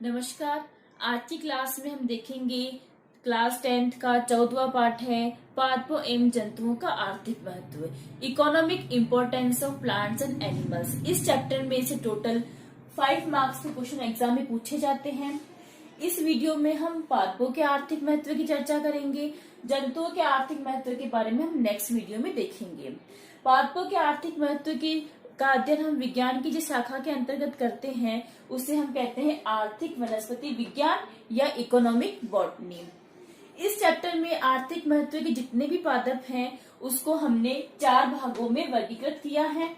नमस्कार। आज की क्लास में हम देखेंगे क्लास 10th का 14वां पाठ है पादपों एवं जंतुओं का आर्थिक महत्व, economic importance of plants and animals. इस चैप्टर में से टोटल 5 मार्क्स के क्वेश्चन एग्जाम में पूछे जाते हैं। इस वीडियो में हम पादपों के आर्थिक महत्व की चर्चा करेंगे। जंतुओं के आर्थिक महत्व के बारे में हम नेक्स्ट वीडियो में देखेंगे। पादपों के आर्थिक महत्व की का अध्ययन हम विज्ञान की जिस शाखा के अंतर्गत करते हैं उसे हम कहते हैं आर्थिक वनस्पति विज्ञान या इकोनॉमिक बॉटनी। इस चैप्टर में आर्थिक महत्व के जितने भी पादप हैं उसको हमने 4 भागों में वर्गीकृत किया है।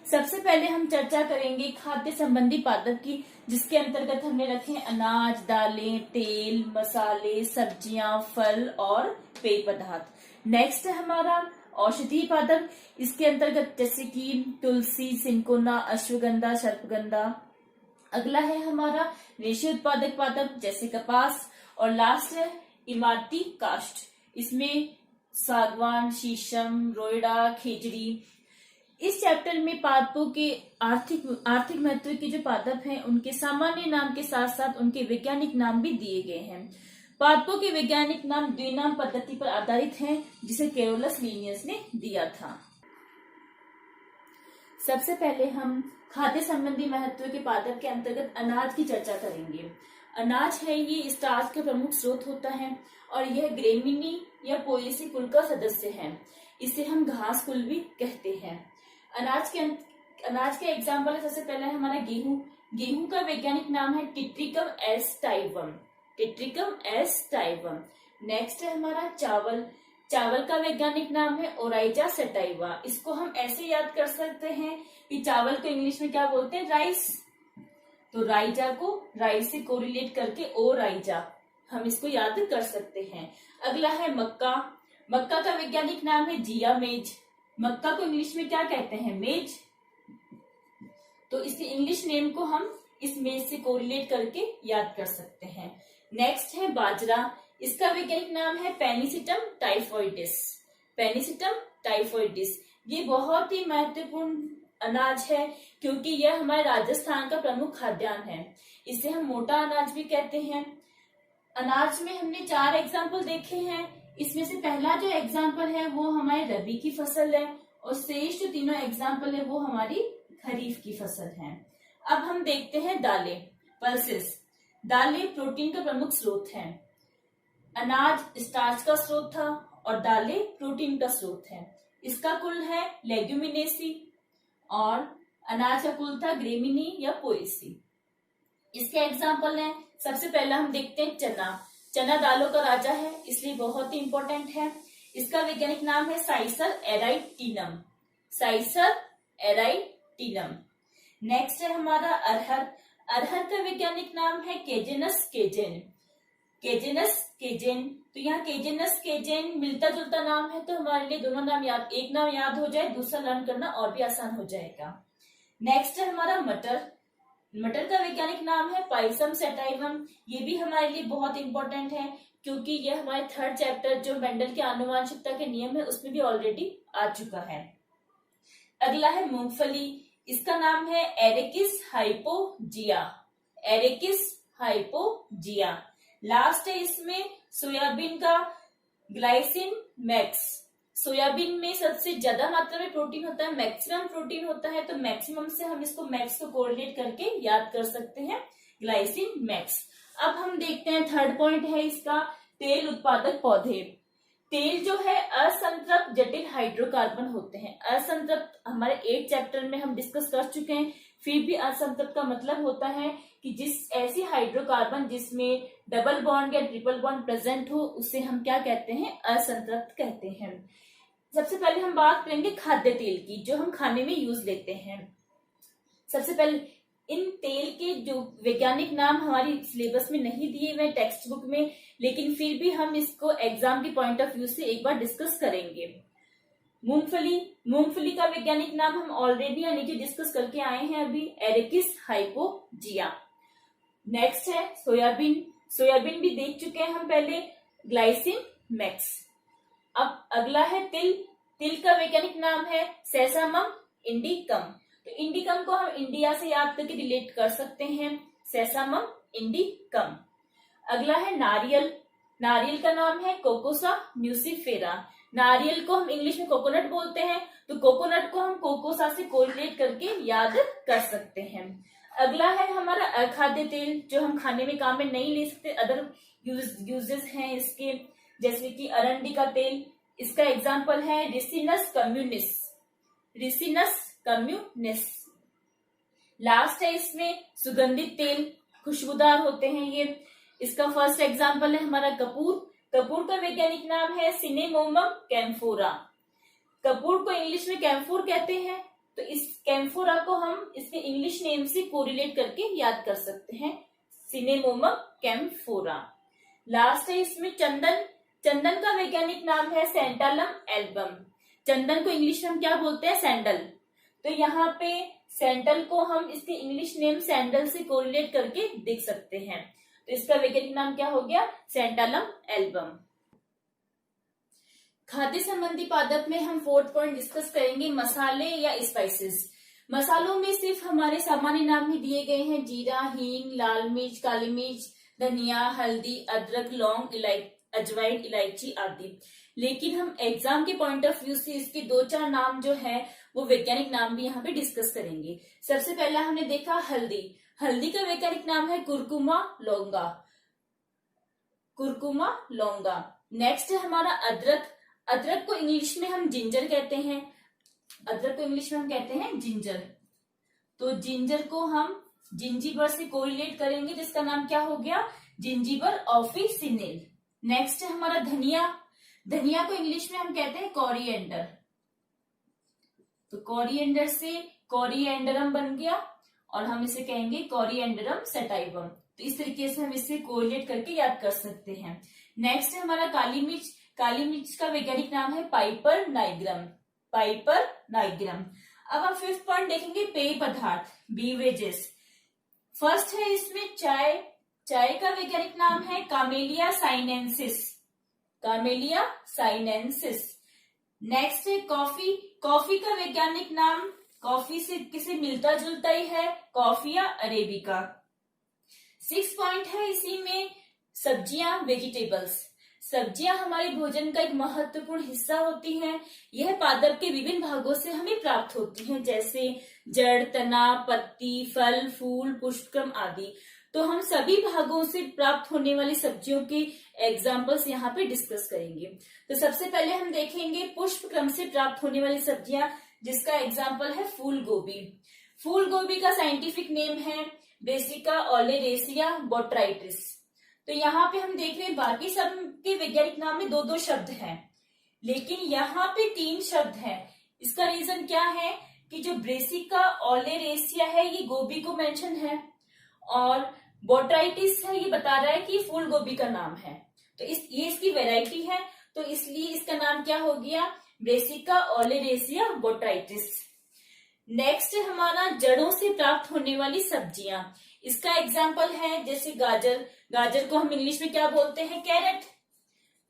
सबसे पहले हम चर्चा करेंगे खाद्य संबंधी पादप की, जिसके अंतर्गत हमने रखे हैं अनाज, दालें, तेल, मसाले, सब्जियां, फल और पेय पदार्थ। नेक्स्ट है हमारा औषधीय पादप। इसके अंतर्गत जैसे कि तुलसी, सिनकोना, अश्वगंधा, सर्पगंधा। अगला है हमारा रेशे उत्पादक पादप जैसे कपास। और लास्ट है इमारती काष्ठ, इसमें सागवान, शीशम, रोइडा, खेजड़ी। इस चैप्टर में पादपों के आर्थिक महत्व के जो पादप हैं उनके सामान्य नाम के साथ साथ उनके वैज्ञानिक नाम भी दिए गए हैं। पादपों के वैज्ञानिक नाम द्विनाम पद्धति पर आधारित हैं, जिसे कैरोलस लिनियस ने दिया था। सबसे पहले हम खाद्य संबंधी महत्व के पादप के अंतर्गत अनाज की चर्चा करेंगे। अनाज है ये स्टार्च का प्रमुख स्रोत होता है और यह ग्रेमिनी या पोएसी कुल का सदस्य है। इसे हम घास कुल भी कहते हैं। अनाज के एग्जाम्पल सबसे पहले है हमारा गेहूं। गेहूं का वैज्ञानिक नाम है टिट्रिकम एस्टाइवम। टिट्रिकम एस्टाइवम। नेक्स्ट है हमारा चावल। चावल का वैज्ञानिक नाम है ओराइजा सेटाइवा। इसको हम ऐसे याद कर सकते हैं कि चावल को इंग्लिश में क्या बोलते हैं, राइस। तो राइजा को राइस से कोरिलेट करके ओराइजा हम इसको याद कर सकते हैं। अगला है मक्का। मक्का का वैज्ञानिक नाम है जिया मेज। मक्का को इंग्लिश में क्या कहते हैं, मेज। तो इस इंग्लिश नेम को हम इस मेज से कोरिलेट करके याद कर सकते हैं। नेक्स्ट है बाजरा। इसका वैज्ञानिक नाम है पेनिसिटम टाइफोइडिस। पेनिसिटम टाइफोइडिस। ये बहुत ही महत्वपूर्ण अनाज है क्योंकि यह हमारे राजस्थान का प्रमुख खाद्यान्न है। इसे हम मोटा अनाज भी कहते हैं। अनाज में हमने 4 एग्जाम्पल देखे हैं। इसमें से पहला जो एग्जाम्पल है वो हमारे रबी की फसल है और शेष जो तीनों एग्जाम्पल है वो हमारी खरीफ की फसल है। अब हम देखते हैं दालें, पल्सेस। दालें प्रोटीन का प्रमुख स्रोत है। अनाज स्टार्च का स्रोत था और दालें प्रोटीन का स्रोत है। इसका कुल है लेग्यूमिनेसी और अनाज का कुल था ग्रेमिनी या पोएसी। इसके एग्जाम्पल हैं, सबसे पहला हम देखते हैं चना। चना दालों का राजा है इसलिए बहुत ही इंपॉर्टेंट है। इसका वैज्ञानिक नाम है साइसर एराइटिनम। साइसर एराइटिनम। नेक्स्ट है हमारा अरहर। अरहर का वैज्ञानिक नाम है केजेनस केजेन। केजेनस केजेन। तो यहाँ केजेनस केजेन मिलता जुलता नाम है तो हमारे लिए दोनों नाम याद, एक नाम याद हो जाए दूसरा लर्न करना और भी आसान हो जाएगा। नेक्स्ट है हमारा मटर। मटर का वैज्ञानिक नाम है पाइसम सेटाइवम। ये भी हमारे लिए बहुत इंपॉर्टेंट है क्योंकि यह हमारे 3rd चैप्टर जो मेंडल के आनुवांशिकता के नियम है उसमें भी ऑलरेडी आ चुका है। अगला है मूंगफली। इसका नाम है एरेकिस हाइपोजिया। एरेकिस हाइपोजिया। लास्ट है इसमें सोयाबीन का ग्लाइसिन मैक्स। सोयाबीन में सबसे ज्यादा मात्रा में प्रोटीन होता है, मैक्सिमम प्रोटीन होता है, तो मैक्सिमम से हम इसको मैक्स को कोरिलेट करके याद कर सकते हैं, ग्लाइसिन मैक्स। अब हम देखते हैं 3rd पॉइंट है इसका तेल उत्पादक पौधे। तेल जो है असंतृप्त जटिल हाइड्रोकार्बन होते हैं। असंतृप्त हमारे 8 चैप्टर में हम डिस्कस कर चुके हैं। फिर भी असंतृप्त का मतलब होता है कि जिस ऐसी हाइड्रोकार्बन जिसमें डबल बॉन्ड या ट्रिपल बॉन्ड प्रेजेंट हो उसे हम क्या कहते हैं, असंतृप्त कहते हैं। सबसे पहले हम बात करेंगे खाद्य तेल की जो हम खाने में यूज लेते हैं। सबसे पहले इन तेल के जो वैज्ञानिक नाम हमारी सिलेबस में नहीं दिए हुए टेक्स्ट बुक में, लेकिन फिर भी हम इसको एग्जाम के पॉइंट ऑफ व्यू से एक बार डिस्कस करेंगे। मूंगफली। मूंगफली का वैज्ञानिक नाम हम ऑलरेडी यहाँ नीचे डिस्कस करके आए हैं अभी, एरेकिस हाइपोजिया। नेक्स्ट है सोयाबीन। सोयाबीन भी देख चुके हैं हम पहले, ग्लाइसिन मैक्स। अब अगला है तिल। तिल का वैज्ञानिक नाम है सेसामम इंडिकम। तो इंडिकम को हम इंडिया से याद करके रिलेट कर सकते हैं। सेसामम इंडिकम। अगला है नारियल। नारियल का नाम है कोकोसा न्यूसिफेरा। नारियल को हम इंग्लिश में कोकोनट बोलते हैं, तो कोकोनट को हम कोकोसा से कोरिलेट करके याद कर सकते हैं। अगला है हमारा अखाद्य तेल, जो हम खाने में काम में नहीं ले सकते, अदर यूजेस हैं इसके, जैसे कि अरंडी का तेल। इसका एग्जाम्पल है Ricinus communis. Ricinus communis. Last है इसमें सुगंधित तेल, खुशबूदार होते हैं ये। इसका फर्स्ट एग्जाम्पल है हमारा कपूर। कपूर का वैज्ञानिक नाम है सिनेमोमम कैम्फोरा। कपूर को इंग्लिश में कैम्फोर कहते हैं, तो इस कैम्फोरा को हम इसके इंग्लिश नेम से कोरिलेट करके याद कर सकते हैं, सिनेमोमम कैम्फोरा। लास्ट है इसमें चंदन। चंदन का वैज्ञानिक नाम है सेंटालम एल्बम। चंदन को इंग्लिश में हम क्या बोलते हैं? सैंडल। तो यहाँ पे सैंडल को हम इसके इंग्लिश नेम सैंडल से कोरिलेट करके देख सकते हैं, तो इसका वैज्ञानिक नाम क्या हो गया? सेंटालम एल्बम। खाद्य संबंधी पादप में हम फोर्थ पॉइंट डिस्कस करेंगे, मसाले या स्पाइसेस। मसालों में सिर्फ हमारे सामान्य नाम ही दिए गए हैं, जीरा, हींग, लाल मिर्च, काली मिर्च, धनिया, हल्दी, अदरक, लौंग, अजवाइन, इलायची आदि। लेकिन हम एग्जाम के पॉइंट ऑफ व्यू से इसके 2-4 नाम जो है वो वैज्ञानिक नाम भी यहाँ पे डिस्कस करेंगे। सबसे पहला हमने देखा हल्दी। हल्दी का वैज्ञानिक नाम है कुरकुमा लौंगा। कुरकुमा लौंगा। नेक्स्ट है हमारा अदरक। अदरक को इंग्लिश में हम जिंजर कहते हैं। अदरक को इंग्लिश में हम कहते हैं जिंजर। तो जिंजर को हम जिंजीबर से कोरिलेट करेंगे, जिसका नाम क्या हो गया? जिंजीबर ऑफिसिनिल। नेक्स्ट है हमारा धनिया। धनिया को इंग्लिश में हम कहते हैं कोरिएंडर। तो कोरिएंडर से कोरिएंडरम बन गया और हम इसे कहेंगे कोरिएंडरम सटाइवम। तो इस तरीके से हम इसे कोरिलेट करके याद कर सकते हैं। नेक्स्ट है हमारा काली मिर्च। काली मिर्च का वैज्ञानिक नाम है पाइपर नाइग्रम। Piper nigrum. अब हम फिफ्थ पॉइंट देखेंगे, पेय पदार्थ, बीवरेजेस। फर्स्ट है इसमें चाय। चाय का वैज्ञानिक नाम है कामेलिया साइनेंसिस। कामेलिया साइनेंसिस। नेक्स्ट है कॉफी। कॉफी का वैज्ञानिक नाम कॉफी से किसे मिलता जुलता ही है, कॉफिया अरेबिका। 6 पॉइंट है इसी में सब्जियां, वेजिटेबल्स। सब्जियां हमारे भोजन का एक महत्वपूर्ण हिस्सा होती हैं। यह पादप के विभिन्न भागों से हमें प्राप्त होती हैं, जैसे जड़, तना, पत्ती, फल, फूल, पुष्पक्रम आदि। तो हम सभी भागों से प्राप्त होने वाली सब्जियों के एग्जाम्पल्स यहाँ पे डिस्कस करेंगे। तो सबसे पहले हम देखेंगे पुष्प क्रम से प्राप्त होने वाली सब्जियां, जिसका एग्जाम्पल है फूल गोभी। फूल गोभी का साइंटिफिक नेम है ब्रेसिका ओलेरेसिया बोट्राइटिस। तो यहाँ पे हम देख रहे हैं बाकी सब के वैज्ञानिक नाम में 2-2 शब्द हैं, लेकिन यहाँ पे 3 शब्द हैं। इसका रीजन क्या है कि जो ब्रेसिका ओलेरेसिया है ये गोभी को मेंशन है, और बोट्राइटिस है ये बता रहा है कि फूल गोभी का नाम है। तो ये इसकी वैरायटी है, तो इसलिए इसका नाम क्या हो गया? Brassica oleracea botrytis. नेक्स्ट हमारा जड़ों से प्राप्त होने वाली सब्जियां। इसका एग्जाम्पल है जैसे गाजर। गाजर को हम इंग्लिश में क्या बोलते हैं? कैरेट।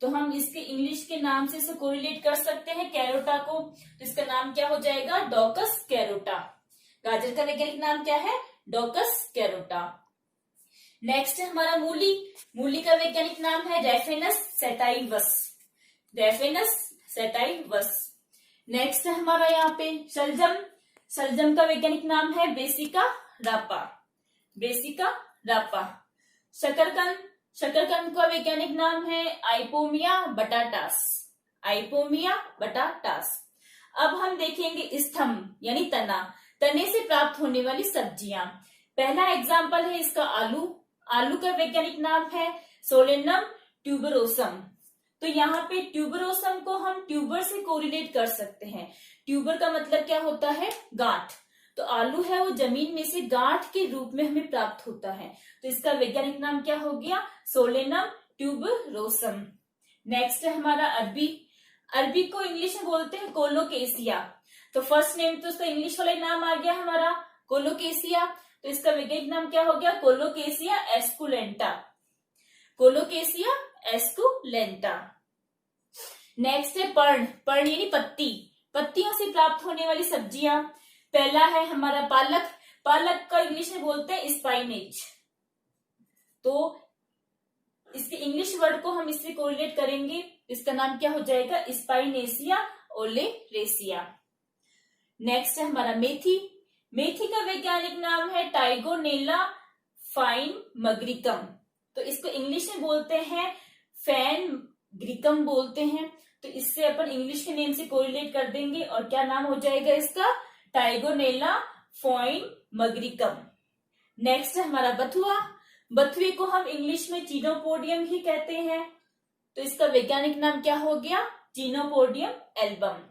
तो हम इसके इंग्लिश के नाम से इसे कोरिलेट कर सकते हैं कैरोटा को। तो इसका नाम क्या हो जाएगा? Daukaus carota. गाजर का वैज्ञानिक नाम क्या है? Daukaus carota. नेक्स्ट है हमारा मूली। मूली का वैज्ञानिक नाम है Raphanus sativus. Raphanus sativus. Next है हमारा यहाँ पे शलजम। शलजम का वैज्ञानिक नाम है ब्रेसिका रापा। ब्रेसिका रापा। शकरकंद। शकरकंद का वैज्ञानिक नाम है आइपोमिया बटाटास। Ipomoea batatas. अब हम देखेंगे स्तंभ यानी तना। तने से प्राप्त होने वाली सब्जियां। पहला एग्जाम्पल है इसका आलू। आलू का वैज्ञानिक नाम है सोलेनम ट्यूबरोसम। तो यहाँ पे ट्यूबरोसम को हम ट्यूबर से कोरिलेट कर सकते हैं। ट्यूबर का मतलब क्या होता है? गांठ। तो आलू है वो जमीन में से गांठ के रूप में हमें प्राप्त होता है, तो इसका वैज्ञानिक नाम क्या हो गया? Solanum tuberosum. नेक्स्ट है हमारा अरबी। अरबी को इंग्लिश में बोलते हैं कोलोकेसिया। तो फर्स्ट नेम तो उसका इंग्लिश वाला नाम आ गया हमारा कोलोकेसिया। तो इसका वैज्ञानिक नाम क्या हो गया? Colocasia esculenta. Colocasia esculenta. Next है पर्ण। पर्ण यानी पत्ती। पत्तियों से प्राप्त होने वाली सब्जियां। पहला है हमारा पालक। पालक का इंग्लिश में बोलते हैं स्पाइनेच। तो इसके इंग्लिश वर्ड को हम इससे कोरिलेट करेंगे, इसका नाम क्या हो जाएगा, स्पाइनेसिया ओलेरेसिया। नेक्स्ट है हमारा मेथी। मेथी का वैज्ञानिक नाम है टाइगोनेला फाइन मग्रिकम। तो इसको इंग्लिश में बोलते हैं फैन ग्रिकम बोलते हैं। तो इससे अपन इंग्लिश के नेम से कोरिलेट कर देंगे और क्या नाम हो जाएगा इसका, टाइगोनेला फाइन मग्रिकम। नेक्स्ट है हमारा बथुआ। बथुए को हम इंग्लिश में चीनोपोडियम ही कहते हैं। तो इसका वैज्ञानिक नाम क्या हो गया, चीनोपोडियम एल्बम।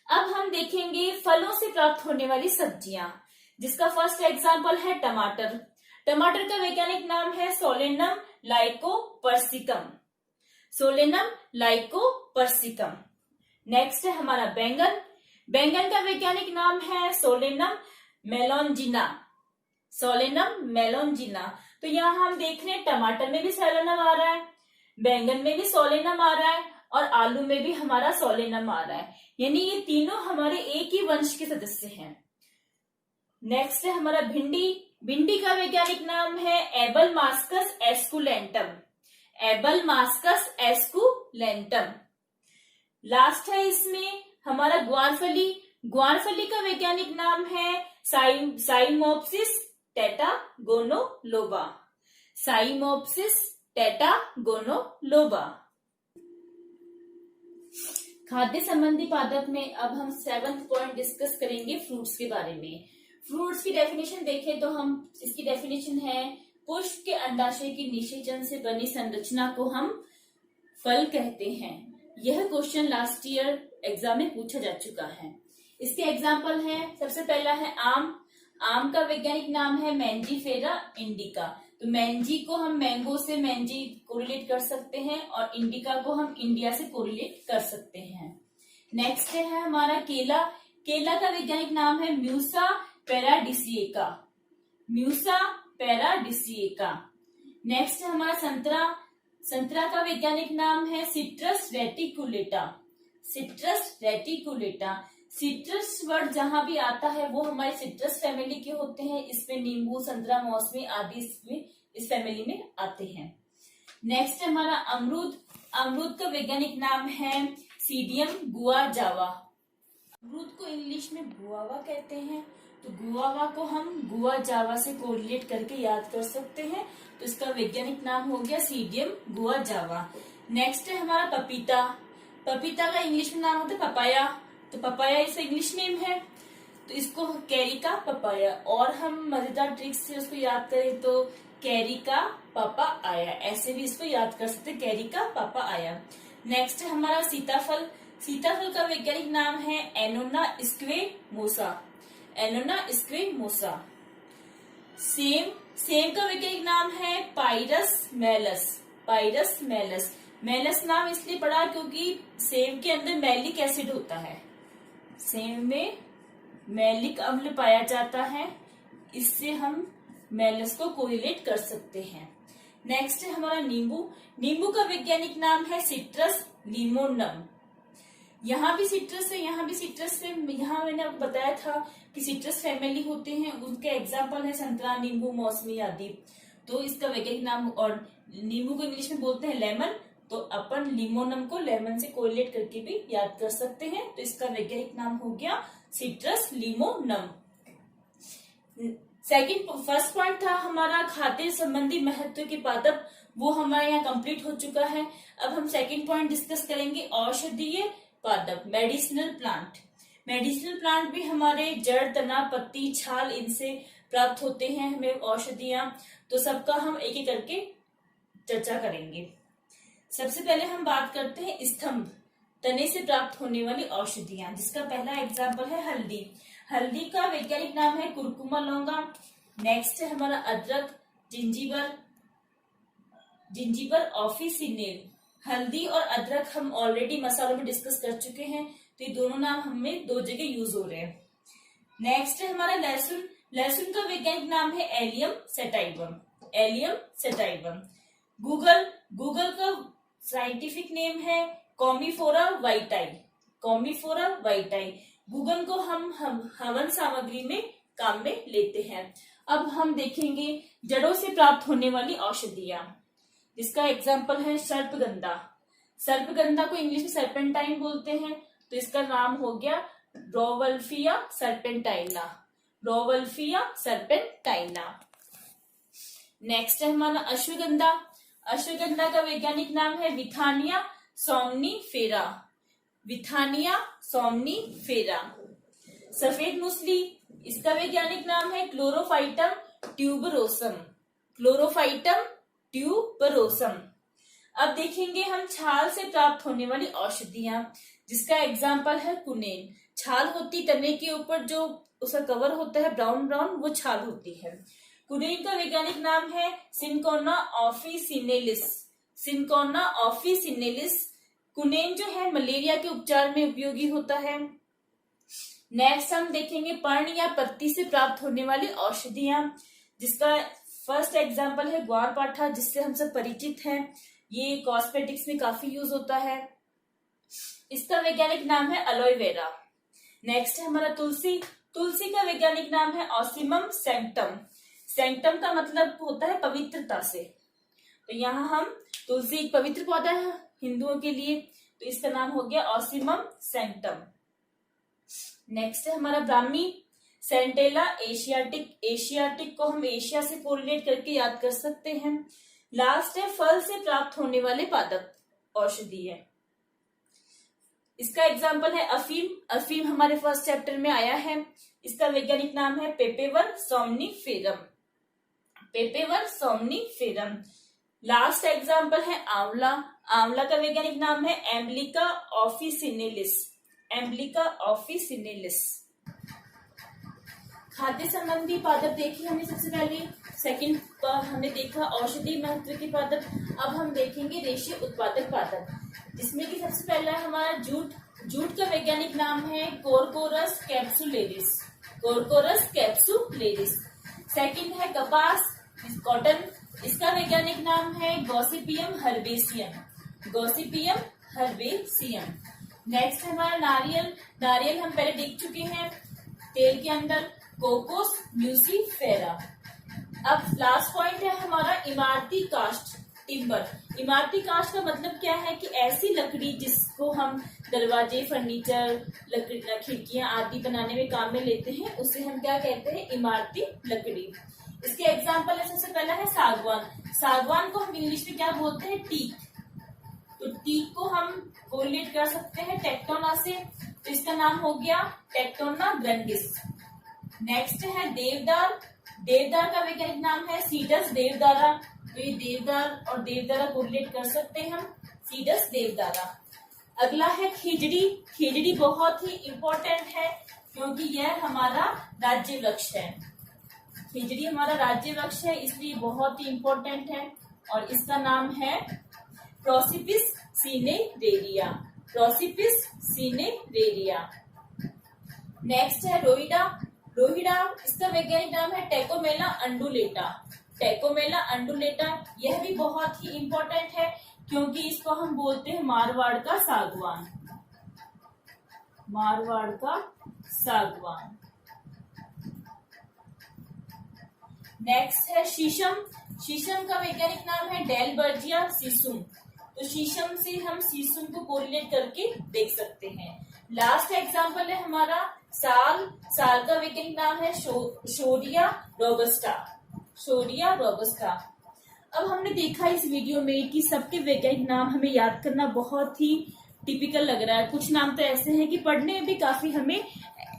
अब हम देखेंगे फलों से प्राप्त होने वाली सब्जियां, जिसका फर्स्ट एग्जांपल है टमाटर। टमाटर का वैज्ञानिक नाम है Solanum lycopersicum. Solanum lycopersicum. Next है हमारा बैंगन। बैंगन का वैज्ञानिक नाम है सोलेनम मेलोंजिना। सोलेनम मेलोंजिना। तो यहाँ हम देख रहे हैं टमाटर में भी सोलेनम आ रहा है, बैंगन में भी सोलेनम आ रहा है और आलू में भी हमारा सोलेनम आ रहा है, यानी ये तीनों हमारे एक ही वंश के सदस्य हैं। नेक्स्ट है हमारा भिंडी। भिंडी का वैज्ञानिक नाम है एबलमास्कस एस्कुलेंटम। एबलमास्कस एस्कुलेंटम। लास्ट है इसमें हमारा ग्वारफली। ग्वारफली का वैज्ञानिक नाम है साइमोप्सिस टेटागोनोलोबा। साइमोप्सिस टेटागोनोलोबा। खाद्य संबंधी पादप में अब हम 7th पॉइंट डिस्कस करेंगे फ्रूट्स के बारे में। फ्रूट्स की डेफिनेशन देखें तो हम इसकी डेफिनेशन है पुष्प के अंडाशय की निषेचन से बनी संरचना को हम फल कहते हैं। यह क्वेश्चन लास्ट ईयर एग्जाम में पूछा जा चुका है। इसके एग्जाम्पल है, सबसे पहला है आम। आम का वैज्ञानिक नाम है मैंजीफेरा इंडिका। तो मैंजी को हम मैंगो से मैंजी कोरिलेट कर सकते हैं और इंडिका को हम इंडिया से कोरिलेट कर सकते हैं। नेक्स्ट है हमारा केला। केला का वैज्ञानिक नाम है म्यूसा पैराडिसिएका। म्यूसा पैराडिसिएका। नेक्स्ट है हमारा संतरा। संतरा का वैज्ञानिक नाम है citrus reticulata. Citrus reticulata. Citrus word जहां भी आता है वो हमारे सिट्रस फैमिली के होते हैं। इसमें नींबू, संतरा, मौसमी आदि इस फैमिली में आते हैं। नेक्स्ट है हमारा अमरूद। अमरूद का वैज्ञानिक नाम है सीडियम गुआजावा। अमरूद को इंग्लिश में गुआवा कहते हैं। तो गुआवा को हम गुआजावा से कोरिलेट करके याद कर सकते हैं। तो इसका वैज्ञानिक नाम हो गया सीडियम गुआजावा। नेक्स्ट है हमारा पपीता। पपीता का इंग्लिश में नाम होता है पपाया। तो पपाया इसका इंग्लिश नेम है, तो इसको कैरिका पपाया। और हम मजेदार ट्रिक से उसको याद करें तो कैरिका पापा आया, ऐसे भी इसको याद कर सकते हैं, कैरिका पापा आया। नेक्स्ट है हमारा सीताफल। सीताफल का वैज्ञानिक नाम है एनोना स्क्वेमोसा। एनोना स्क्वेमोसा। सेम। सेम का वैज्ञानिक नाम है पाइरस मेलस। पाइरस मेलस। मेलस नाम इसलिए पड़ा क्योंकि सेब के अंदर मैलिक एसिड होता है। सेब में मैलिक अम्ल पाया जाता है, इससे हम मेलस को कोरिलेट कर सकते हैं। नेक्स्ट है हमारा नींबू। नींबू का वैज्ञानिक नाम है सिट्रस लिमोनम। यहाँ भी सिट्रस है, यहाँ भी सिट्रस है। यहाँ मैंने आपको बताया था कि सिट्रस फैमिली होते हैं, उनके एग्जाम्पल है संतरा, नींबू, मौसमी आदि। तो इसका वैज्ञानिक नाम, और नींबू को इंग्लिश में बोलते हैं लेमन, तो अपन लिमोनम को लेमन से कोरिलेट करके भी याद कर सकते हैं। तो इसका वैज्ञानिक नाम हो गया सिट्रस लिमोनम। फर्स्ट पॉइंट था हमारा खाद्य संबंधी महत्व के पादप, वो हमारे यहाँ कंप्लीट हो चुका है। अब हम सेकंड पॉइंट डिस्कस करेंगे औषधीय पादप, मेडिसिनल प्लांट। मेडिसिनल प्लांट भी हमारे जड़, तना, पत्ती, छाल इनसे प्राप्त होते हैं हमें औषधियां। तो सबका हम एक एक करके चर्चा करेंगे। सबसे पहले हम बात करते हैं स्तंभ, तने से प्राप्त होने वाली औषधियां, जिसका पहला एग्जाम्पल है हल्दी। हल्दी का वैज्ञानिक नाम है कुरकुमा लौंगा। नेक्स्ट है हमारा अदरक, जिंजीबर, जिंजीबर ऑफिसिनेल। हल्दी और अदरक हम ऑलरेडी मसालों में डिस्कस कर चुके हैं, तो ये दोनों नाम हमें दो जगह यूज हो रहे हैं। नेक्स्ट है हमारा लहसुन। लहसुन का वैज्ञानिक नाम है allium sativum. Allium sativum. Google का साइंटिफिक नेम है कॉमीफोरा वाइटाई। कॉमीफोरा वाइटाई। गूगल को हम हवन सामग्री में काम में लेते हैं। अब हम देखेंगे जड़ों से प्राप्त होने वाली औषधियां, जिसका एग्जाम्पल है सर्पगंधा। सर्पगंधा को इंग्लिश में सर्पेंटाइन बोलते हैं, तो इसका नाम हो गया रोवल्फिया सर्पेंटाइना। रोवल्फिया सर्पेंटाइना। नेक्स्ट है हमारा अश्वगंधा। अश्वगंधा का वैज्ञानिक नाम है विथानिया सोमनीफेरा। Withania somnifera. सफेद मूसली, इसका वैज्ञानिक नाम है क्लोरोफाइटम ट्यूबरोसम। Chlorophytum tuberosum. अब देखेंगे हम छाल से प्राप्त होने वाली औषधियां, जिसका एग्जाम्पल है कुनेन। छाल होती तने के ऊपर, जो उसका कवर होता है ब्राउन ब्राउन, वो छाल होती है। कुनेन का वैज्ञानिक नाम है सिनकोना ऑफिसिनेलिस। Cinchona officinalis. कुनेन जो है मलेरिया के उपचार में उपयोगी होता है। नेक्स्ट हम देखेंगे पर्ण या पत्ती से प्राप्त होने वाली औषधियां, जिसका फर्स्ट एग्जाम्पल है ग्वारपाठा, जिससे हम सब परिचित हैं। ये कॉस्मेटिक्स में काफी यूज होता है। इसका वैज्ञानिक नाम है एलोवेरा। नेक्स्ट है हमारा तुलसी। तुलसी का वैज्ञानिक नाम है ऑसिमम सैंक्टम। सैंक्टम का मतलब होता है पवित्रता से, तो यहाँ हम तुलसी एक पवित्र पौधा है हिंदुओं के लिए, तो इसका नाम हो गया ऑसिमम सैंक्टम। नेक्स्ट है हमारा ब्राह्मी। Centella Asiatic. एशियाटिक को हम एशिया से कोरिलेट करके याद कर सकते हैं। लास्ट है फल से प्राप्त होने वाले पादप औषधि है। इसका एग्जाम्पल है अफीम। अफीम हमारे फर्स्ट चैप्टर में आया है। इसका वैज्ञानिक नाम है पेपेवर सोमनीफेरम। पेपेवर सोमनीफेरम। लास्ट एग्जाम्पल है आंवला। आंवला का वैज्ञानिक नाम है एम्बलिका ऑफिसिनेलिस। एम्बलिका ऑफिसिनेलिस। खाद्य संबंधी पादप देखी हमने सबसे पहले। सेकंड पर हमने देखा औषधि महत्व के पादप। अब हम देखेंगे रेशे उत्पादक पादप, जिसमें कि सबसे पहला है हमारा जूट। जूट का वैज्ञानिक नाम है Corchorus capsularis. Corchorus capsularis. Second है कपास, कॉटन। इसका वैज्ञानिक नाम है गॉसिपियम हर्बेसियम। गॉसिपियम हर्बेसियम। नेक्स्ट है हमारा नारियल। नारियल हम पहले देख चुके हैं तेल के अंदर, कोकोस म्यूसिफेरा। अब लास्ट पॉइंट है हमारा इमारती काष्ठ, टिम्बर। इमारती काष्ठ का मतलब क्या है कि ऐसी लकड़ी जिसको हम दरवाजे, फर्नीचर, खिड़कियां आदि बनाने में काम में लेते हैं, उसे हम क्या कहते हैं, इमारती लकड़ी। इसके एग्जाम्पल है, सबसे पहला है सागवान। सागवान को हम इंग्लिश में क्या बोलते हैं, टीक। तो टीक को हम कोरिलेट कर सकते हैं टेक्टोना से, तो इसका नाम हो गया टेक्टोना ग्रैंडिस। नेक्स्ट है देवदार। देवदार का वैज्ञानिक नाम है सीडस देवदारा। तो ये देवदार और देवदारा कोरिलेट कर सकते हैं हम, सीडस देवदारा। अगला है खिजड़ी। खिजड़ी बहुत ही इंपॉर्टेंट है क्योंकि यह हमारा राज्य वृक्ष है। खिजड़ी हमारा राज्य वृक्ष है, इसलिए बहुत ही इंपॉर्टेंट है, और इसका नाम है प्रोसिपिस सिनेरेरिया। प्रोसिपिस सिनेरेरिया। नेक्स्ट है रोहिडा। रोहिडा, इसका वैज्ञानिक नाम है टेकोमेला अंडुलेटा। टेकोमेला अंडुलेटा, यह भी बहुत ही इंपॉर्टेंट है क्योंकि इसको हम बोलते हैं मारवाड़ का सागवान। मारवाड़ का सागवान। नेक्स्ट है शीशम। शीशम का वैज्ञानिक नाम है डेलबर्जिया सीसुम। तो शीशम से हम सीसुम को कोरिलेट करके देख सकते हैं। लास्ट एग्जाम्पल है हमारा साल। साल का वैज्ञानिक नाम है शोरिया रोबस्टा। शोरिया रोबस्टा। अब हमने देखा इस वीडियो में कि सबके वैज्ञानिक नाम हमें याद करना बहुत ही टिपिकल लग रहा है। कुछ नाम तो ऐसे हैं कि पढ़ने में भी काफी हमें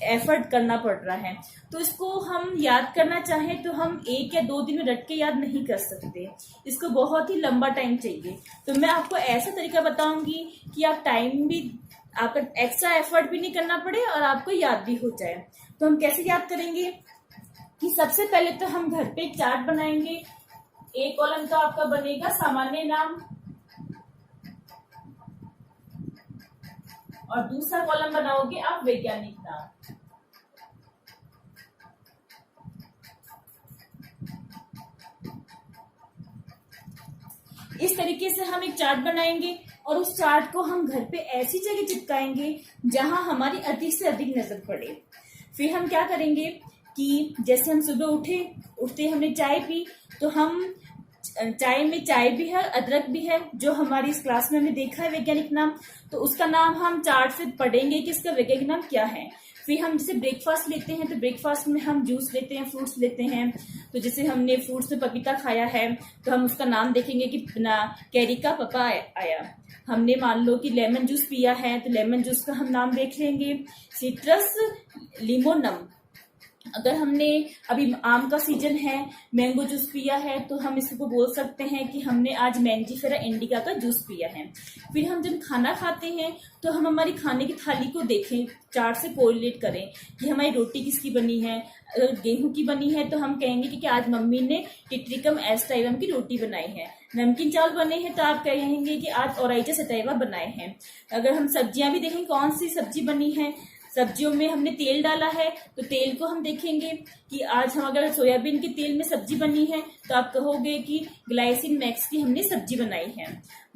एफर्ट करना पड़ रहा है, तो इसको हम याद करना चाहें तो हम 1 या 2 दिन में रट के याद नहीं कर सकते, इसको बहुत ही लंबा टाइम चाहिए। तो मैं आपको ऐसा तरीका बताऊंगी कि आप टाइम भी, आपका एक्स्ट्रा एफर्ट भी नहीं करना पड़े और आपको याद भी हो जाए। तो हम कैसे याद करेंगे कि सबसे पहले तो हम घर पे एक चार्ट बनाएंगे। एक कॉलम तो आपका बनेगा सामान्य नाम और दूसरा कॉलम बनाओगे आप वैज्ञानिक नाम। इस तरीके से हम एक चार्ट बनाएंगे और उस चार्ट को हम घर पे ऐसी जगह चिपकाएंगे जहां हमारी अधिक से अधिक नजर पड़े। फिर हम क्या करेंगे कि जैसे हम सुबह उठते हमने चाय पी, तो हम चाय में चाय भी है, अदरक भी है, जो हमारी इस क्लास में हमने देखा है वैज्ञानिक नाम, तो उसका नाम हम चार्ट से पढ़ेंगे कि इसका वैज्ञानिक नाम क्या है। फिर हम जैसे ब्रेकफास्ट लेते हैं तो ब्रेकफास्ट में हम जूस लेते हैं, फ्रूट्स लेते हैं। तो जैसे हमने फ्रूट्स में पपीता खाया है तो हम उसका नाम देखेंगे कि कैरी का पपा आया। हमने मान लो कि लेमन जूस पिया है तो लेमन जूस का हम नाम देख लेंगे। सिट्रस लिमोनम, अगर हमने अभी आम का सीजन है, मैंगो जूस पिया है तो हम इसको बोल सकते हैं कि हमने आज मैंजीफेरा इंडिका का जूस पिया है। फिर हम जब खाना खाते हैं तो हम हमारी खाने की थाली को देखें, चार्ट से कोरिलेट करें कि हमारी रोटी किसकी बनी है। अगर गेहूं की बनी है तो हम कहेंगे कि आज मम्मी ने टिट्रिकम एस्टाइवम की रोटी बनाई है। नमकीन चावल बने हैं तो आप कहेंगे कि आज ओराइटा सटाइवा बनाए हैं। अगर हम सब्जियां भी देखें कौन सी सब्जी बनी है, सब्जियों में हमने तेल डाला है तो तेल को हम देखेंगे कि आज हम अगर सोयाबीन के तेल में सब्जी बनी है तो आप कहोगे कि ग्लाइसिन मैक्स की हमने सब्जी बनाई है।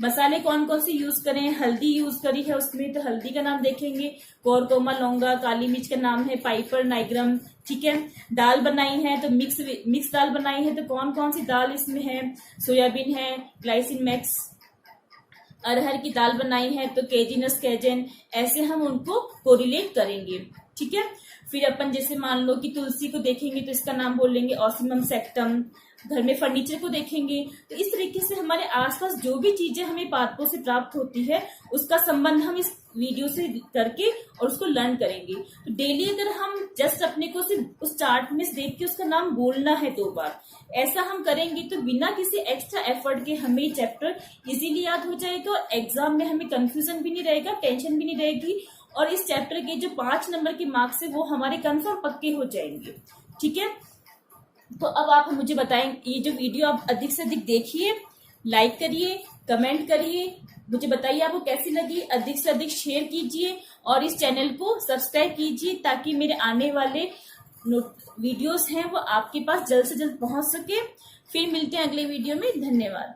मसाले कौन कौन से यूज करें, हल्दी यूज करी है उसमें तो हल्दी का नाम देखेंगे, कोरकोमा लौंगा, काली मिर्च का नाम है पाइपर नाइग्रम, ठीक है। दाल बनाई है तो मिक्स दाल बनाई है तो कौन कौन सी दाल इसमें है, सोयाबीन है, ग्लाइसिन मैक्स। अरहर की दाल बनाई है तो केजिनस कैजेन, ऐसे हम उनको कोरिलेट करेंगे, ठीक है। फिर अपन जैसे मान लो कि तुलसी को देखेंगे तो इसका नाम बोलेंगे ऑसिमम सेक्टम। घर में फर्नीचर को देखेंगे तो इस तरीके से हमारे आसपास जो भी चीजें हमें पाठों से प्राप्त होती है उसका संबंध हम इस वीडियो से करके और उसको लर्न करेंगे। तो डेली अगर हम जस्ट अपने को सिर्फ उस चार्ट में देख के उसका नाम बोलना है 2 बार, ऐसा हम करेंगे तो बिना किसी एक्स्ट्रा एफर्ट के हमें चैप्टर इजीली याद हो जाएगा और एग्जाम में हमें कंफ्यूजन भी नहीं रहेगा, टेंशन भी नहीं रहेगी, और इस चैप्टर के जो 5 नंबर के मार्क्स है वो हमारे कंफर्म पक्के हो जाएंगे, ठीक है। तो अब आप मुझे बताएं, ये जो वीडियो आप अधिक से अधिक देखिए, लाइक करिए, कमेंट करिए, मुझे बताइए आपको कैसी लगी, अधिक से अधिक शेयर कीजिए और इस चैनल को सब्सक्राइब कीजिए ताकि मेरे आने वाले वीडियोस हैं वो आपके पास जल्द से जल्द पहुंच सके। फिर मिलते हैं अगले वीडियो में, धन्यवाद।